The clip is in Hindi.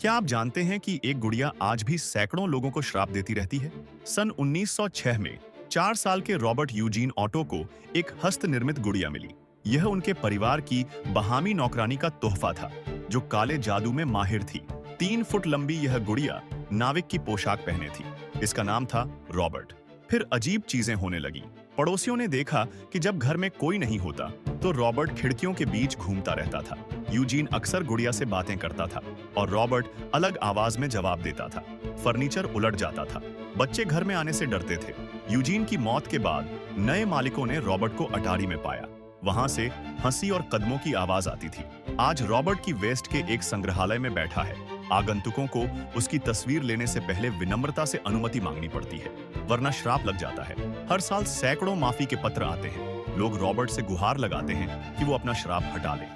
क्या आप जानते हैं कि एक गुड़िया आज भी सैकड़ों लोगों को श्राप देती रहती है? सन 1906 में 4 साल के रॉबर्ट यूजीन ऑटो को एक हस्त निर्मित गुड़िया मिली। यह उनके परिवार की बहामी नौकरानी का तोहफा था, जो काले जादू में माहिर थी। 3 फुट लंबी यह गुड़िया नाविक की पोशाक पहने थी। इसका नाम था रॉबर्ट। फिर अजीब चीजें होने लगी। पड़ोसियों ने देखा कि जब घर में कोई नहीं होता तो रॉबर्ट खिड़कियों के बीच घूमता रहता था। यूजीन अक्सर गुड़िया से बातें करता था और रॉबर्ट अलग आवाज में जवाब देता था। फर्नीचर उलट जाता था। बच्चे घर में आने से डरते थे। यूजीन की मौत के बाद नए मालिकों ने रॉबर्ट को अटारी में पाया। वहां से हंसी और कदमों की आवाज आती थी। आज रॉबर्ट की वेस्ट के एक संग्रहालय में बैठा है। आगंतुकों को उसकी तस्वीर लेने से पहले विनम्रता से अनुमति मांगनी पड़ती है, वरना श्राप लग जाता है। हर साल सैकड़ों माफी के पत्र आते हैं। लोग रॉबर्ट से गुहार लगाते हैं कि वो अपना श्राप हटा ले।